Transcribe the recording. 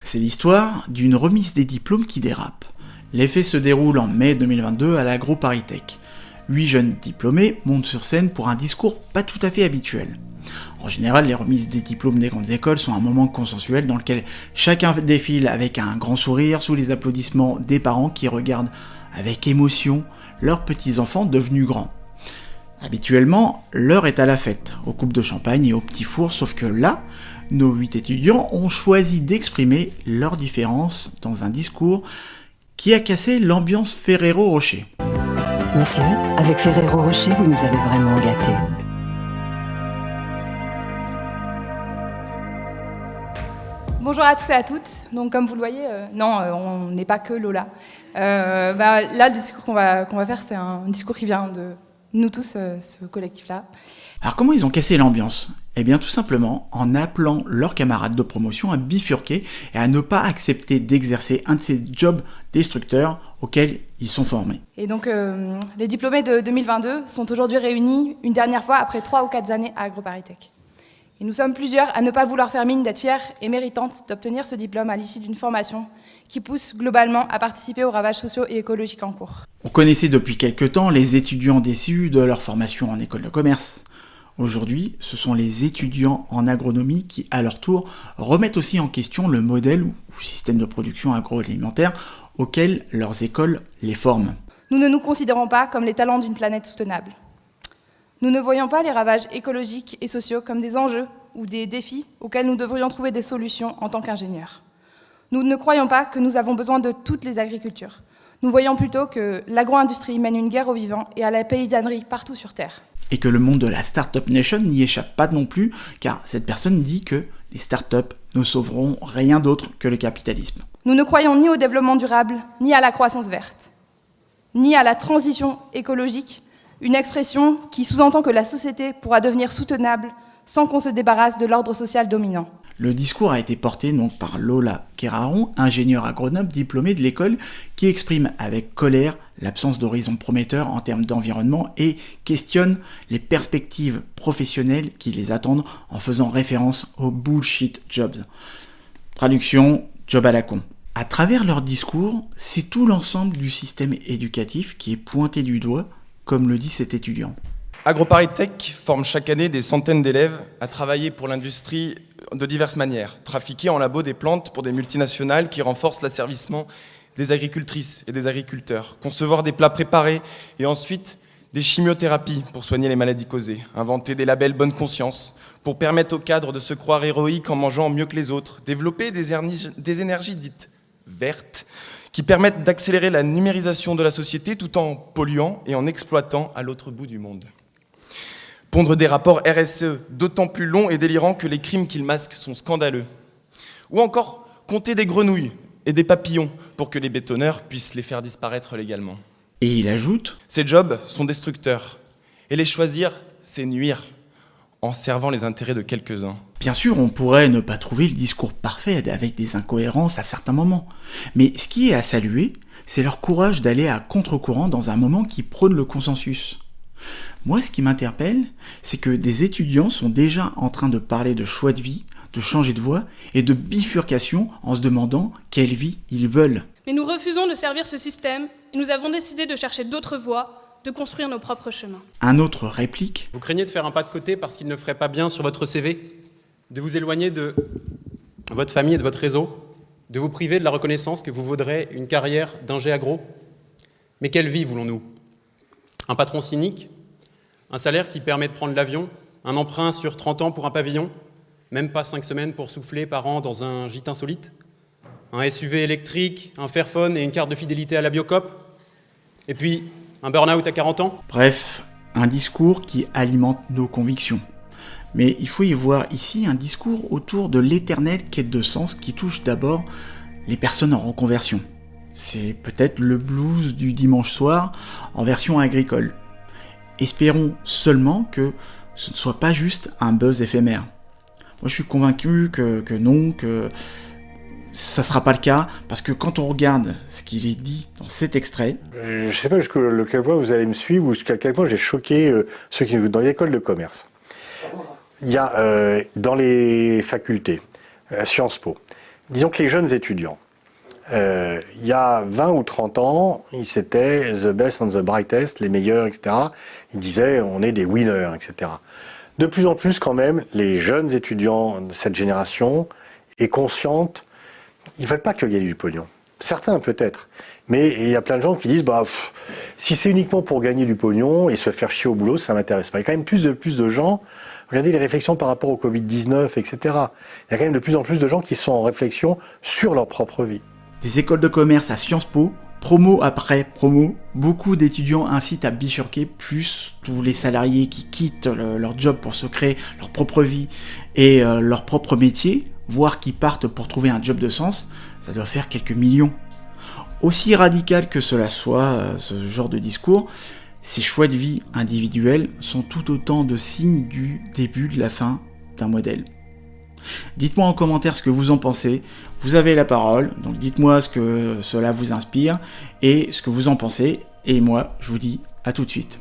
C'est l'histoire d'une remise des diplômes qui dérape. Les faits se déroulent en mai 2022 à l'AgroParisTech. 8 jeunes diplômés montent sur scène pour un discours pas tout à fait habituel. En général, les remises des diplômes des grandes écoles sont un moment consensuel dans lequel chacun défile avec un grand sourire sous les applaudissements des parents qui regardent avec émotion leurs petits-enfants devenus grands. Habituellement, l'heure est à la fête, aux coupes de champagne et aux petits fours, sauf que là, nos 8 étudiants ont choisi d'exprimer leurs différences dans un discours qui a cassé l'ambiance Ferrero Rocher. Monsieur, avec Ferrero Rocher, vous nous avez vraiment gâtés. Bonjour à tous et à toutes. Donc, comme vous le voyez, on n'est pas que Lola. Là, le discours qu'on va faire, c'est un discours qui vient de nous tous, ce collectif-là. Alors comment ils ont cassé l'ambiance ? Eh bien tout simplement en appelant leurs camarades de promotion à bifurquer et à ne pas accepter d'exercer un de ces jobs destructeurs auxquels ils sont formés. Et donc les diplômés de 2022 sont aujourd'hui réunis une dernière fois après 3 ou 4 années à AgroParisTech. Et nous sommes plusieurs à ne pas vouloir faire mine d'être fiers et méritantes d'obtenir ce diplôme à l'issue d'une formation qui pousse globalement à participer aux ravages sociaux et écologiques en cours. On connaissait depuis quelque temps les étudiants déçus de leur formation en école de commerce. Aujourd'hui, ce sont les étudiants en agronomie qui, à leur tour, remettent aussi en question le modèle ou système de production agroalimentaire auquel leurs écoles les forment. Nous ne nous considérons pas comme les talents d'une planète soutenable. Nous ne voyons pas les ravages écologiques et sociaux comme des enjeux ou des défis auxquels nous devrions trouver des solutions en tant qu'ingénieurs. Nous ne croyons pas que nous avons besoin de toutes les agricultures. Nous voyons plutôt que l'agro-industrie mène une guerre aux vivants et à la paysannerie partout sur Terre. Et que le monde de la Startup Nation n'y échappe pas non plus, car cette personne dit que les startups ne sauveront rien d'autre que le capitalisme. Nous ne croyons ni au développement durable, ni à la croissance verte, ni à la transition écologique, une expression qui sous-entend que la société pourra devenir soutenable sans qu'on se débarrasse de l'ordre social dominant. Le discours a été porté donc par Lola Keraron, ingénieure agronome diplômée de l'école, qui exprime avec colère l'absence d'horizon prometteur en termes d'environnement et questionne les perspectives professionnelles qui les attendent en faisant référence aux bullshit jobs. Traduction, job à la con. À travers leur discours, c'est tout l'ensemble du système éducatif qui est pointé du doigt, comme le dit cet étudiant. AgroParisTech forme chaque année des centaines d'élèves à travailler pour l'industrie de diverses manières. Trafiquer en labo des plantes pour des multinationales qui renforcent l'asservissement des agricultrices et des agriculteurs. Concevoir des plats préparés et ensuite des chimiothérapies pour soigner les maladies causées. Inventer des labels bonne conscience pour permettre aux cadres de se croire héroïques en mangeant mieux que les autres. Développer des énergies dites vertes qui permettent d'accélérer la numérisation de la société tout en polluant et en exploitant à l'autre bout du monde. Pondre des rapports RSE d'autant plus longs et délirants que les crimes qu'ils masquent sont scandaleux. Ou encore compter des grenouilles et des papillons pour que les bétonneurs puissent les faire disparaître légalement. Et il ajoute : ces jobs sont destructeurs. Et les choisir, c'est nuire, en servant les intérêts de quelques-uns. Bien sûr, on pourrait ne pas trouver le discours parfait avec des incohérences à certains moments. Mais ce qui est à saluer, c'est leur courage d'aller à contre-courant dans un moment qui prône le consensus. Moi, ce qui m'interpelle, c'est que des étudiants sont déjà en train de parler de choix de vie, de changer de voie et de bifurcation en se demandant quelle vie ils veulent. Mais nous refusons de servir ce système et nous avons décidé de chercher d'autres voies, de construire nos propres chemins. Un autre réplique : vous craignez de faire un pas de côté parce qu'il ne ferait pas bien sur votre CV, de vous éloigner de votre famille et de votre réseau, de vous priver de la reconnaissance que vous vaudrez une carrière d'ingé agro. Mais quelle vie voulons-nous ? Un patron cynique ? Un salaire qui permet de prendre l'avion ? Un emprunt sur 30 ans pour un pavillon ? Même pas 5 semaines pour souffler par an dans un gîte insolite ? Un SUV électrique, un Fairphone et une carte de fidélité à la Biocoop ? Et puis, un burn-out à 40 ans ? Bref, un discours qui alimente nos convictions. Mais il faut y voir ici un discours autour de l'éternelle quête de sens qui touche d'abord les personnes en reconversion. C'est peut-être le blues du dimanche soir en version agricole. Espérons seulement que ce ne soit pas juste un buzz éphémère. Moi je suis convaincu que non, que ça ne sera pas le cas, parce que quand on regarde ce qu'il est dit dans cet extrait... Je ne sais pas jusqu'à quel point vous allez me suivre, ou jusqu'à quel point j'ai choqué ceux qui sont dans l'école de commerce. Il y a dans les facultés, Sciences Po, disons que les jeunes étudiants, il y a 20 ou 30 ans, ils étaient the best and the brightest, les meilleurs, etc. Ils disaient on est des winners, etc. De plus en plus quand même, les jeunes étudiants de cette génération est consciente, ils ne veulent pas qu'il y ait du pognon. Certains peut-être, mais il y a plein de gens qui disent si c'est uniquement pour gagner du pognon et se faire chier au boulot, ça ne m'intéresse pas. Il y a quand même plus de gens, regardez les réflexions par rapport au Covid-19, etc. Il y a quand même de plus en plus de gens qui sont en réflexion sur leur propre vie. Des écoles de commerce à Sciences Po, promo après promo, beaucoup d'étudiants incitent à bifurquer, plus tous les salariés qui quittent leur job pour se créer leur propre vie et leur propre métier, voire qui partent pour trouver un job de sens, ça doit faire quelques millions. Aussi radical que cela soit, ce genre de discours, ces choix de vie individuels sont tout autant de signes du début de la fin d'un modèle. Dites-moi en commentaire ce que vous en pensez, vous avez la parole, donc dites-moi ce que cela vous inspire et ce que vous en pensez, et moi je vous dis à tout de suite.